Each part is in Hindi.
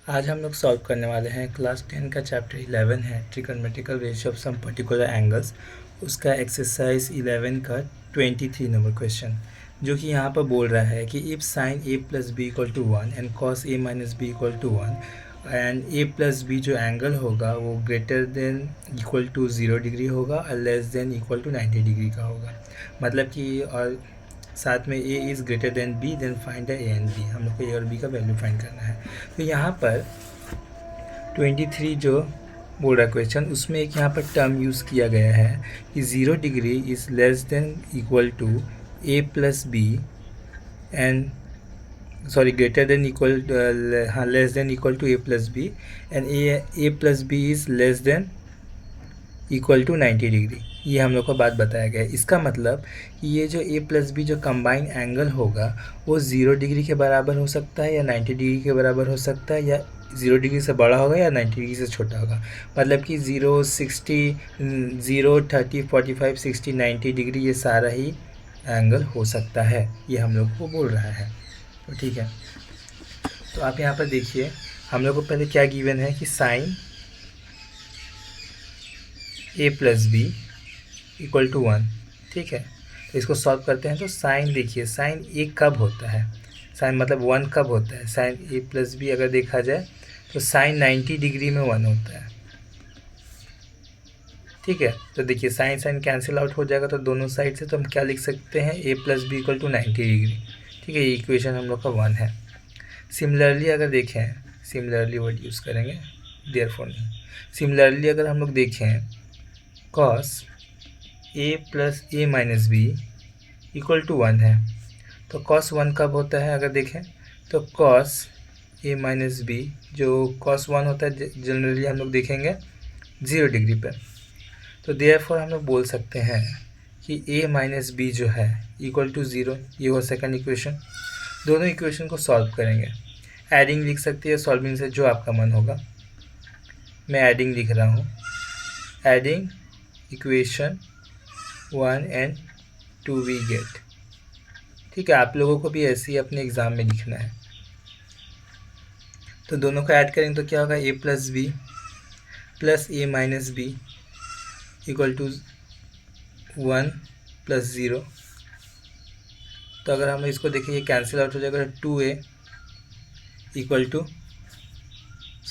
आज हम लोग सॉल्व करने वाले हैं क्लास 10 का चैप्टर 11 है trigonometrical ratio of some particular angles. उसका एक्सरसाइज 11 का 23 नंबर क्वेश्चन, जो कि यहाँ पर बोल रहा है कि if sine a plus B equal to 1 and cos a minus B equal to 1 and a plus b जो एंगल होगा वो greater than equal to 0 degree होगा और less than equal to 90 degree का होगा। मतलब कि और साथ में a is greater than b, then find a and b. हम लोग को ए और बी का वैल्यू फाइंड करना है। तो यहाँ पर 23 जो बोल रहा क्वेश्चन, उसमें एक यहाँ पर टर्म यूज़ किया गया है कि 0 degree is less than equal to a plus b and greater than equal less than equal to a plus b and a plus B is less than equal to 90 degree. ये हम लोग को बात बताया गया है। इसका मतलब कि ये जो ए प्लस बी जो कंबाइन एंगल होगा वो 0 डिग्री के बराबर हो सकता है या 90 डिग्री के बराबर हो सकता है, या 0 डिग्री से बड़ा होगा या 90 डिग्री से छोटा होगा। मतलब कि 0, 60, 0, 30, 45, 60, 90 डिग्री ये सारा ही एंगल हो सकता है, ये हम लोग को बोल रहा है। तो ठीक है, तो आप यहाँ पर देखिए, हम लोग को पहले क्या गिवन है कि sine a plus B equal to 1। ठीक है, तो इसको सॉल्व करते हैं। तो साइन देखिए, साइन ए कब होता है, साइन मतलब 1 कब होता है। साइन ए प्लस बी अगर देखा जाए तो साइन 90 डिग्री में 1 होता है। ठीक है, तो देखिए साइन साइन कैंसिल आउट हो जाएगा तो दोनों साइड से, तो हम क्या लिख सकते हैं, A plus B equal to 90 degree. ठीक है, ये इक्वेशन हम लोग का 1 है। सिमिलरली अगर देखें, सिमिलरली वर्ड यूज़ करेंगे, देयरफॉर नहीं। सिमिलरली अगर हम लोग देखें cos a plus A minus B equal to 1 है, तो कॉस 1 कब होता है अगर देखें तो कॉस ए माइनस बी जो कॉस 1 होता है जनरली हम लोग देखेंगे 0 डिग्री पे। तो देयरफॉर हम लोग बोल सकते हैं कि ए माइनस बी जो है इक्वल टू 0। ये हो सेकंड इक्वेशन। दोनों इक्वेशन को सॉल्व करेंगे, एडिंग लिख सकते हैं, सॉल्विंग से जो आपका मन होगा। मैं एडिंग लिख रहा हूँ, adding equation 1 and 2 we get. ठीक है, आप लोगों को भी ऐसे ही अपने एग्ज़ाम में लिखना है। तो दोनों को ऐड करेंगे तो क्या होगा, A plus B plus A minus B equal to 1 plus 0। तो अगर हम इसको देखें ये कैंसिल आउट हो जाएगा, 2a इक्वल टू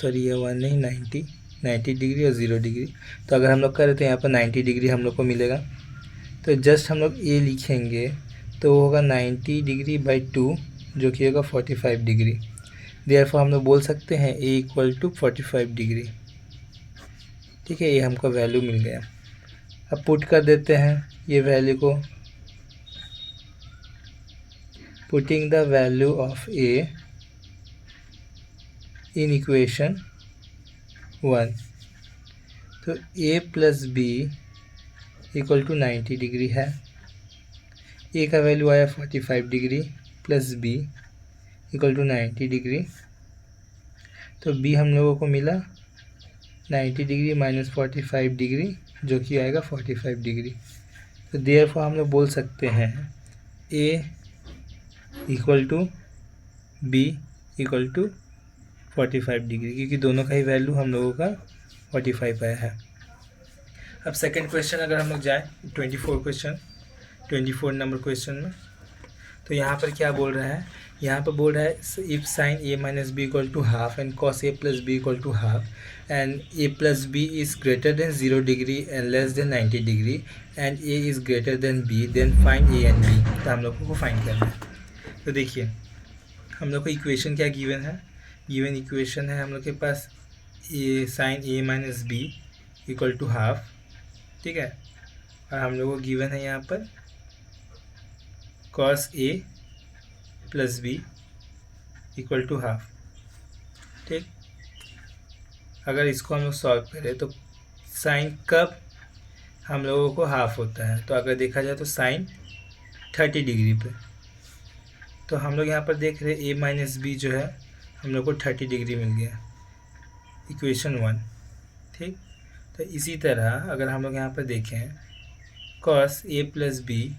ये 1 नहीं 90 डिग्री और 0 डिग्री। तो अगर हम लोग करें तो यहाँ पर 90 डिग्री हम लोग को मिलेगा। तो जस्ट हम लोग ए लिखेंगे तो वो होगा 90 डिग्री बाई 2 जो कि होगा 45 डिग्री। देयरफॉर हम लोग बोल सकते हैं ए इक्वल टू 45 डिग्री। ठीक है, ये हमको वैल्यू मिल गया। अब पुट कर देते हैं ये वैल्यू को, putting the value of A in equation 1। तो A plus B equal to 90 degree है, ए का वैल्यू आया 45 degree plus B equal to 90 degree. तो बी हम लोगों को मिला 90 डिग्री माइनस 45 डिग्री जो कि आएगा 45 डिग्री। तो देयरफॉर हम लोग बोल सकते हैं A equal to B equal to 45 degree, क्योंकि दोनों का ही वैल्यू हम लोगों का 45 आया है। अब सेकंड क्वेश्चन अगर हम लोग जाएँ 24 नंबर क्वेश्चन में, तो यहाँ पर क्या बोल रहा है, यहाँ पर बोल रहा है if sine A minus B equal to half and cos a plus B equal to half and a plus B is greater than 0 degree and less than 90 degree and a is greater than b, then find a and b. तो हम लोग को फाइंड करना है। तो देखिए हम लोग को इक्वेशन क्या गिवन है, गिवन इक्वेशन है हम लोग के पास A sine A minus B equal to half. ठीक है, और हम लोग को गिवन है यहाँ पर cos a plus B equal to half. ठीक, अगर इसको हम लोग सॉल्व करें तो साइन कब हम लोगों को हाफ होता है, तो अगर देखा जाए तो साइन 30 डिग्री पे। तो हम लोग यहाँ पर देख रहे हैं ए माइनस बी जो है हम लोग को 30 डिग्री मिल गया, इक्वेशन 1। ठीक, तो इसी तरह अगर हम लोग यहाँ पर देखें cos a plus B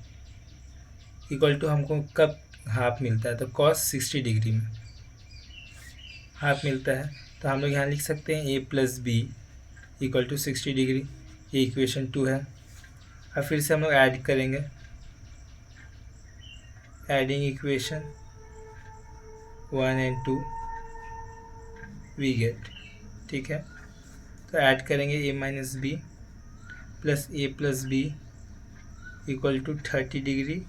equal to हमको कब हाफ मिलता है, तो कॉस 60 डिग्री में हाफ मिलता है। तो हम लोग यहाँ लिख सकते हैं A plus B equal to 60 degree, ये इक्वेशन 2 है। अब फिर से हम लोग ऐड करेंगे, adding equation 1 and 2 we get, ठीक है। तो ऐड करेंगे A minus B plus A plus B equal to 30 degree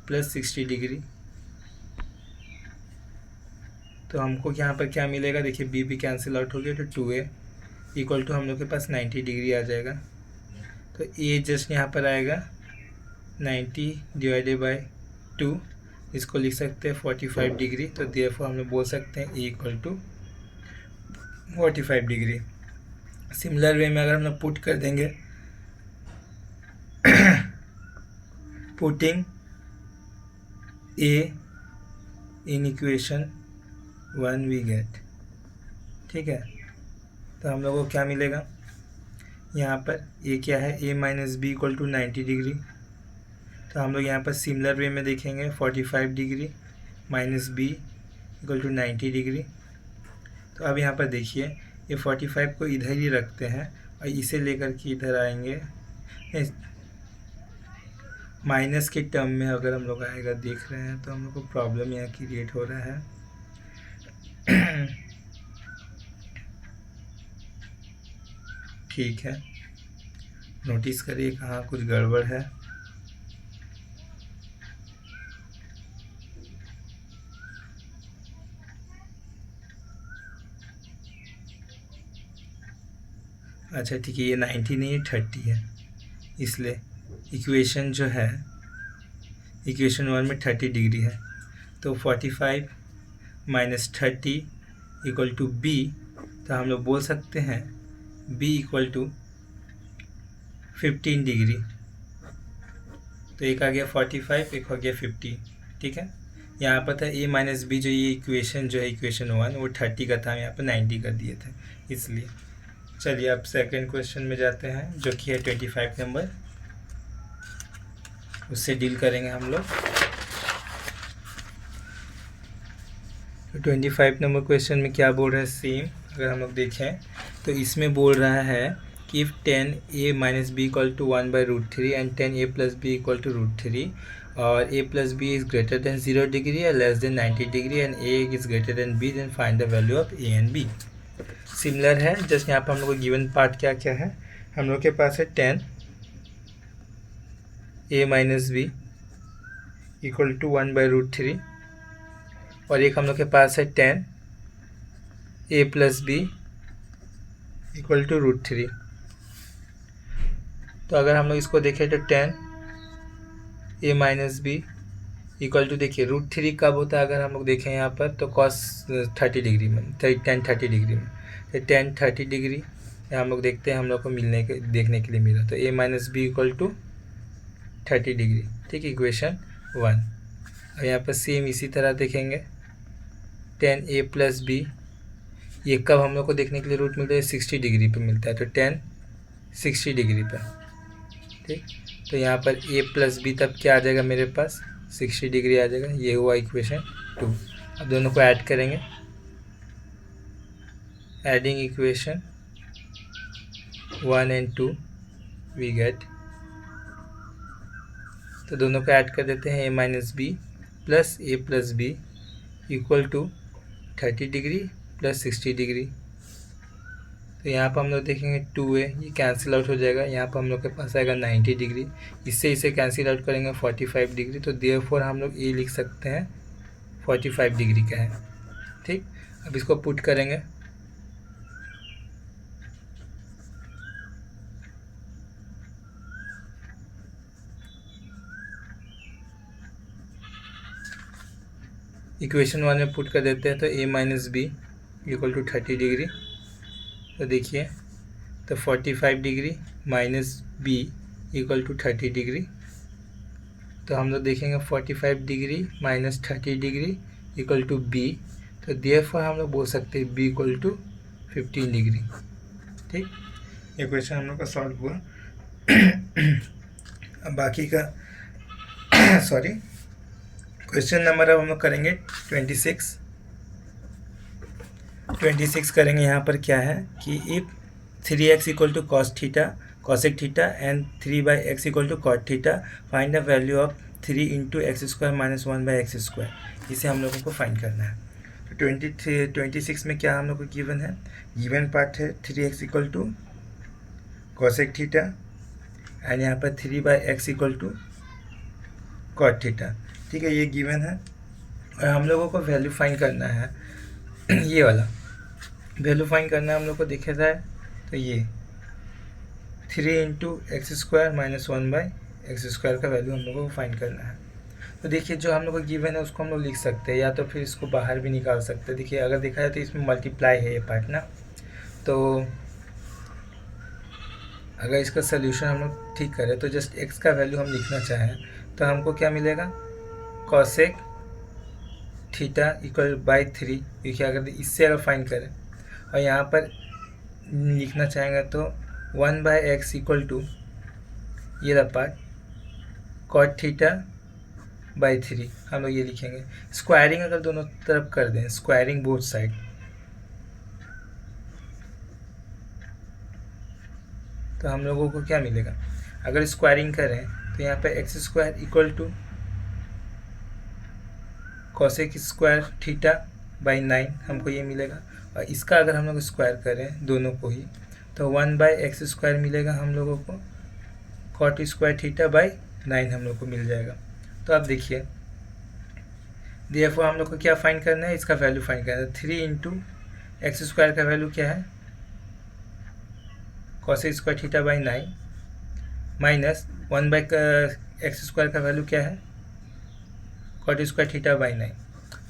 plus 60 degree. तो हमको यहाँ पर क्या मिलेगा, देखिए बी भी कैंसिल आउट हो गया, तो 2a इक्वल टू हम लोग के पास 90 डिग्री आ जाएगा। तो ए जस्ट यहाँ पर आएगा 90 डिवाइडेड बाय 2, इसको लिख सकते हैं 45 डिग्री। तो देयरफॉर हम लोग बोल सकते हैं A equal to 45 degree. Similar way में अगर हम लोग पुट कर देंगे, putting A in equation 1 we get, ठीक है। तो हम लोगों को क्या मिलेगा, यहाँ पर ए क्या है, A minus B equal to 90 degree. तो हम लोग यहाँ पर सिमिलर वे में देखेंगे 45 degree minus B equal to 90 degree. तो अब यहाँ पर देखिए ये 45 को इधर ही रखते हैं और इसे लेकर के इधर आएंगे, माइनस के टर्म में अगर हम लोग आएगा देख रहे हैं तो हम लोग को प्रॉब्लम यहाँ क्रिएट हो रहा है। ठीक है, नोटिस करिए कहाँ कुछ गड़बड़ है। अच्छा ठीक है, ये 90 नहीं है 30 है, इसलिए इक्वेशन जो है इक्वेशन 1 में 30 डिग्री है। तो 45 माइनस 30 इक्वल टू बी। तो हम लोग बोल सकते हैं बी इक्वल टू 15 डिग्री। तो एक आ गया 45, एक हो गया 50, ठीक है। यहाँ पर था ए माइनस बी, जो ये इक्वेशन जो है इक्वेशन 1 वो 30 का था, हम यहाँ पर 90 कर दिए थे इसलिए। चलिए अब सेकंड क्वेश्चन में जाते हैं जो कि है 25 नंबर, उससे डील करेंगे हम लोग। तो 25 नंबर क्वेश्चन में क्या बोल रहा है, सेम अगर हम लोग देखें तो इसमें बोल रहा है कि if 10a minus B equal to 1/√3 and 10a plus B equal to √3 और a plus B is greater than 0 degree या less than 90 degree and a is greater than b, then find the value of a and b। Similar है, जस्ट यहाँ पर हम लोग को गिवन पार्ट क्या क्या है, हम लोग के पास है 10a minus B equal to 1/√3 और एक हम लोग के पास है 10a plus B equal to √3। तो अगर हम लोग इसको देखें तो 10a minus B equal to, देखिए √3 कब होता है अगर हम लोग देखें यहाँ पर तो cos 30 डिग्री में, 10-30 डिग्री में, तो 10-30 डिग्री हम लोग देखते हैं हम लोग को देखने के लिए मिला। तो a minus B equal to 30 degree, ठीक है, इक्वेशन 1। और यहाँ पर सेम इसी तरह देखेंगे 10a प्लस बी, ये कब हम लोग को देखने के लिए रूट मिलता है, 60 डिग्री पे मिलता है, तो 10 60 डिग्री पर, ठीक। तो यहाँ पर a प्लस बी तब क्या आ जाएगा मेरे पास, 60 डिग्री आ जाएगा। ये हुआ इक्वेशन 2। अब दोनों को ऐड करेंगे, adding equation 1 and 2 we get. तो दोनों को ऐड कर देते हैं, a minus B plus a plus B equal to 30 degree plus 60 degree. तो यहाँ पर हम लोग देखेंगे 2a, ये कैंसिल आउट हो जाएगा, यहाँ पर हम लोग के पास आएगा 90 डिग्री, इससे इसे कैंसिल आउट करेंगे 45 डिग्री। तो देयरफॉर हम लोग a लिख सकते हैं 45 डिग्री का है, ठीक। अब इसको पुट करेंगे, इक्वेशन 1 में पुट कर देते हैं। तो a minus B equal to 30 degree. तो देखिए तो 45 degree minus B equal to 30 degree. तो हम लोग देखेंगे 45 degree minus 30 degree equal to b. तो देयरफॉर हम लोग बोल सकते हैं बी इक्वल टू 15 डिग्री, ठीक। ये क्वेश्चन हम लोग का सॉल्व हुआ। अब बाकी का सॉरी क्वेश्चन नंबर अब हम लोग करेंगे 26। 26 करेंगे। यहाँ पर क्या है कि if 3x equal to cos theta cosec theta and 3/x equal to cot theta find the value of 3 into x square minus 1/x²। इसे हम लोगों को फाइंड करना है। तो 26 में क्या हम लोग को गिवन है, गिवन पार्ट है 3x equal to cosec theta and यहाँ पर 3/x equal to cot theta. ठीक है, ये गिवन है और हम लोगों को वैल्यू फाइंड करना है ये वाला वैल्यू फाइंड करना है हम लोग को। देखा जाए तो ये 3 इंटू x² माइनस 1/x² का वैल्यू हम लोगों को फाइंड करना है। तो देखिए जो हम लोग को गिवन है उसको हम लोग लिख सकते हैं या तो फिर इसको बाहर भी निकाल सकते हैं। देखिए अगर देखा जाए तो इसमें मल्टीप्लाई है ये पार्ट ना, तो अगर इसका सोल्यूशन हम लोग ठीक करें तो जस्ट x का वैल्यू हम लिखना चाहें तो हमको क्या मिलेगा, कॉसेक थीटा इक्वल बाई 3, क्योंकि अगर इससे अगर फाइंड करें और यहाँ पर लिखना चाहेंगे तो 1/x इक्वल टू ये रहा पार्ट कॉट थीटा बाई 3 हम लोग ये लिखेंगे। स्क्वायरिंग अगर दोनों तरफ कर दें, स्क्वायरिंग बोथ साइड, तो हम लोगों को क्या मिलेगा, अगर स्क्वायरिंग करें तो यहाँ पे x² equal to cosec square theta by 9 हमको ये मिलेगा। और इसका अगर हम लोग स्क्वायर करें दोनों को ही तो 1/x² मिलेगा हम लोगों को, कॉट स्क्वायर थीटा बाई 9 हम लोग को मिल जाएगा। तो आप देखिए therefore हम लोग को क्या फाइंड करना है, इसका वैल्यू फाइंड करना है। 3 इंटू x² का वैल्यू क्या है, cosec square theta by 9 minus 1/x² का वैल्यू क्या है, कॉट स्क्वायर थीटा बाई 9।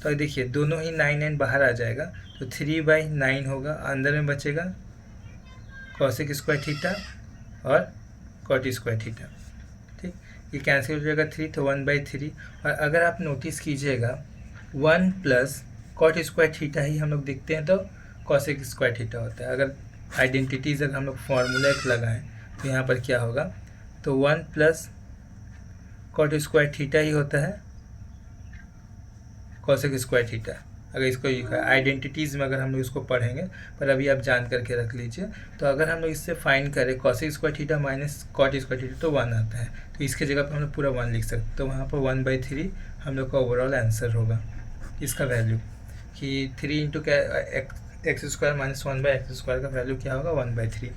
तो देखिए दोनों ही 9 बाहर आ जाएगा तो 3/9 होगा, अंदर में बचेगा कॉसेक स्क्वायर थीटा और कॉट स्क्वायर थीटा। ठीक, ये कैंसिल हो जाएगा 3 तो 1/3। और अगर आप नोटिस कीजिएगा 1 प्लस कॉट स्क्वायर थीटा ही हम लोग देखते हैं तो कॉसेक स्क्वायर थीटा होता है। अगर आइडेंटिटीज अगर हम लोग फॉर्मूला एक लगाएं तो यहाँ पर क्या होगा, तो 1 प्लस कॉट स्क्वायर थीटा ही होता है कॉसेक स्क्वायर थीटा। अगर इसको आइडेंटिटीज़ में अगर हम लोग इसको पढ़ेंगे, पर अभी आप जान करके रख लीजिए। तो अगर हम लोग इससे फाइंड करें cosec square theta minus cot square theta तो 1 आता है, तो इसके जगह पर हम लोग पूरा 1 लिख सकते हैं। तो वहाँ पर 1/3 हम लोग का ओवरऑल आंसर होगा इसका वैल्यू, कि 3 इंटू x² माइनस 1/x² का वैल्यू क्या होगा, 1/3।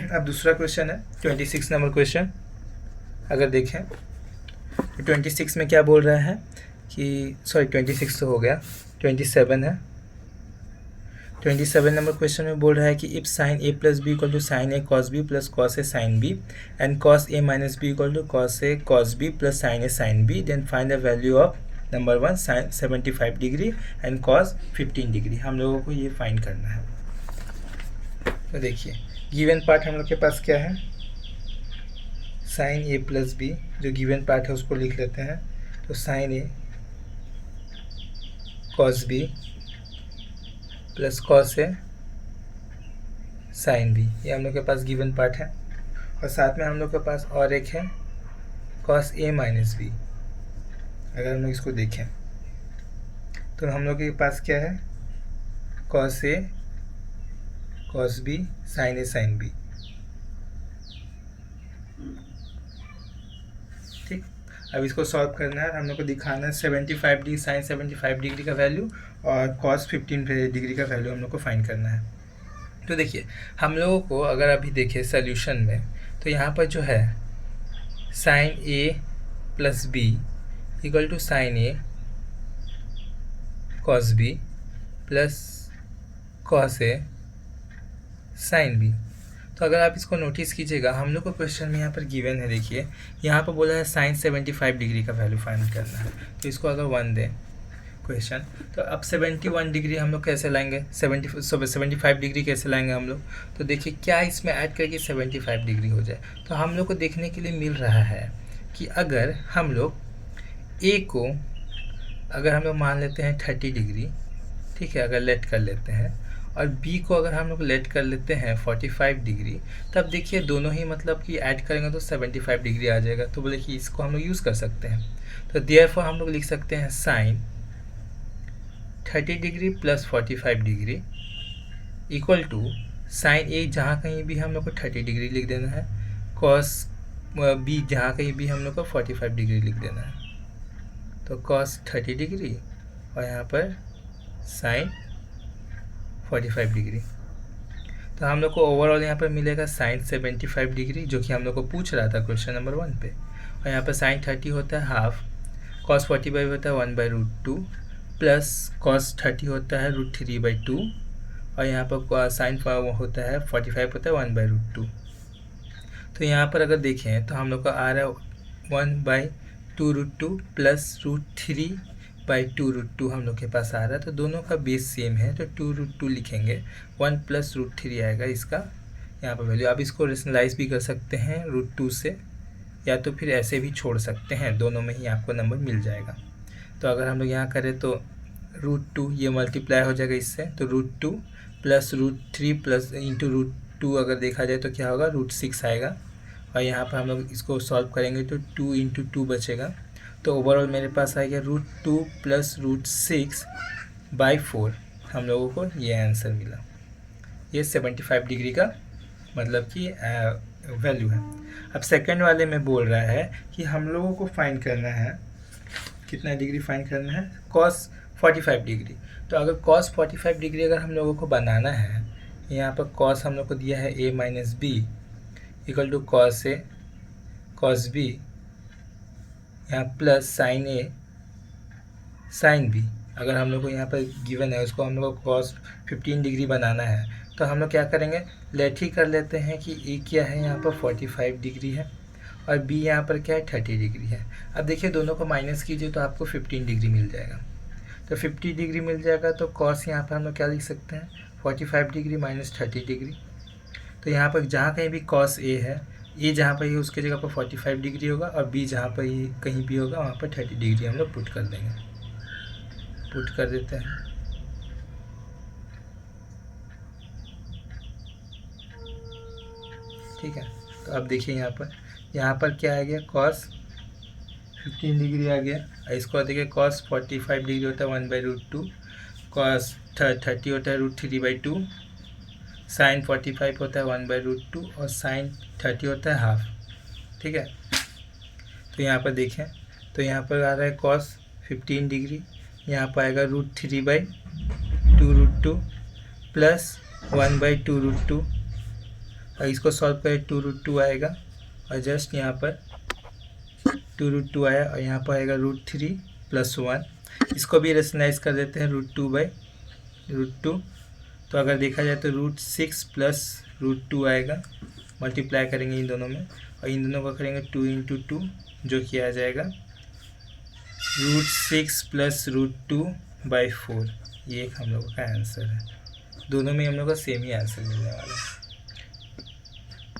अब दूसरा क्वेश्चन है 26 नंबर क्वेश्चन। अगर देखें तो 26 में क्या बोल रहा है कि 26 तो हो गया, 27 है। 27 नंबर क्वेश्चन में बोल रहा है कि if sine a plus B equal to sine a cos b plus cos a sine b and cos a minus B equal to cos a cos b plus sine a sine b, then find the value of number 1 sine 75 degree and cos 15 degree. हम लोगों को ये फाइंड करना है। तो देखिए गिवन पार्ट हम लोग के पास क्या है, साइन ए प्लस बी, जो गिवन पार्ट है उसको लिख लेते हैं। तो sign a cos b plus cos a sine B, ये हम लोग के पास गिवन पार्ट है। और साथ में हम लोग के पास और एक है कॉस ए माइनस बी। अगर हम लोग इसको देखें तो हम लोग के पास क्या है, cos a cos B sign a sine B. ठीक, अब इसको सॉल्व करना है, हम लोग को दिखाना है 75 डिग्री साइन 75 डिग्री का वैल्यू और कॉस 15 डिग्री का वैल्यू हम लोग को फाइंड करना है। तो देखिए हम लोगों को अगर अभी देखें सॉल्यूशन में तो यहाँ पर जो है sine a plus B equal to sine a cos b plus cos a sine b. तो अगर आप इसको नोटिस कीजिएगा हम लोग को क्वेश्चन में यहाँ पर गिवन है, देखिए यहाँ पर बोला है साइन 75 डिग्री का वैल्यू फाइंड करना है। तो इसको अगर 1 दें क्वेश्चन, तो अब 71 डिग्री हम लोग कैसे लाएंगे, 75 डिग्री कैसे लाएंगे हम लोग। तो देखिए क्या इसमें ऐड करके 75 डिग्री हो जाए। तो हम लोग को देखने के लिए मिल रहा है कि अगर हम लोग ए को अगर हम लोग मान लेते हैं 30 डिग्री, ठीक है, अगर लेट कर लेते हैं, और बी को अगर हम लोग लेट कर लेते हैं 45 डिग्री, तब देखिए दोनों ही मतलब कि ऐड करेंगे तो 75 डिग्री आ जाएगा। तो बोले कि इसको हम लोग यूज़ कर सकते हैं। तो देयरफॉर हम लोग लिख सकते हैं sine 30 degree plus 45 degree equal to sine A, जहाँ कहीं भी हम लोग को 30 डिग्री लिख देना है, कॉस बी जहाँ कहीं भी हम लोग को 45 डिग्री लिख देना है। तो कॉस 30 डिग्री और यहाँ पर साइन 45 डिग्री। तो हम लोग को ओवरऑल यहाँ पर मिलेगा साइन 75 डिग्री, जो कि हम लोग को पूछ रहा था क्वेश्चन नंबर 1 पे। और यहाँ पर साइन 30 होता है हाफ, कॉस 45 होता है 1/√2 प्लस कॉस 30 होता है √3/2 और यहाँ पर साइन होता है 45 होता है 1/√2। तो यहाँ पर अगर देखें तो हम लोग का आ रहा है 1/2√2 प्लस √3/2√2 हम लोग के पास आ रहा है। तो दोनों का बेस सेम है, तो 2√2 लिखेंगे, 1 प्लस √3 आएगा इसका यहाँ पर वैल्यू। आप इसको रेशनलाइज भी कर सकते हैं √2 से, या तो फिर ऐसे भी छोड़ सकते हैं, दोनों में ही आपको नंबर मिल जाएगा। तो अगर हम लोग यहाँ करें तो √2 ये मल्टीप्लाई हो जाएगा इससे, तो √2 प्लस √3 प्लस इंटू √2 अगर देखा जाए तो क्या होगा, √6 आएगा। और यहाँ पर हम लोग इसको सॉल्व करेंगे तो 2 × 2 बचेगा। तो ओवरऑल मेरे पास आएगा √2 प्लस √6/4। हम लोगों को ये आंसर मिला। ये 75 डिग्री का मतलब कि वैल्यू है। अब सेकंड वाले में बोल रहा है कि हम लोगों को फाइंड करना है, कितना डिग्री फाइंड करना है, cos 45 डिग्री। तो अगर cos 45 डिग्री अगर हम लोगों को बनाना है, यहाँ पर cos हम लोग को दिया है a minus B equal to cos a cos b, यहाँ plus sine a sine b। अगर हम लोग को यहाँ पर गिवन है उसको हम लोग को cos 15 डिग्री बनाना है, तो हम लोग क्या करेंगे, लेट ही कर लेते हैं कि a क्या है यहाँ पर 45 डिग्री है और b यहाँ पर क्या है 30 डिग्री है। अब देखिए दोनों को माइनस कीजिए तो आपको 15 डिग्री मिल जाएगा। तो 50 डिग्री मिल जाएगा तो cos यहाँ पर हम लोग क्या लिख सकते हैं, 45 डिग्री माइनस 30 डिग्री। तो यहाँ पर जहाँ कहीं भी cos a है, a जहाँ पर ही उसके जगह पर 45 डिग्री होगा और b जहाँ पर ही कहीं भी होगा वहाँ पर 30 डिग्री हम लोग पुट कर देंगे। पुट कर देते हैं। ठीक है, तो अब देखिए यहाँ पर क्या आ गया, cos 15 डिग्री आ गया। इसको देखिए cos 45 डिग्री होता है 1/√2, cos 30 होता है √3/2, साइन 45 होता है 1/√2 और साइन 30 होता है हाफ। ठीक है, तो यहाँ पर देखें तो यहाँ पर आ रहा है cos 15 डिग्री, यहाँ पर आएगा √3/2√2 प्लस 1/2√2 और इसको सॉल्व करें 2√2 आएगा और जस्ट यहाँ पर 2√2 आया और यहाँ पर आएगा √3 प्लस 1। इसको भी रेशनलाइज कर देते हैं √2/√2। तो अगर देखा जाए तो √6 प्लस √2 आएगा, मल्टीप्लाई करेंगे इन दोनों में और इन दोनों को करेंगे 2 × 2 जो कि आ जाएगा √6 प्लस √2/4। ये एक हम लोगों का आंसर है। दोनों में हम लोग का सेम ही आंसर मिलने वाला है।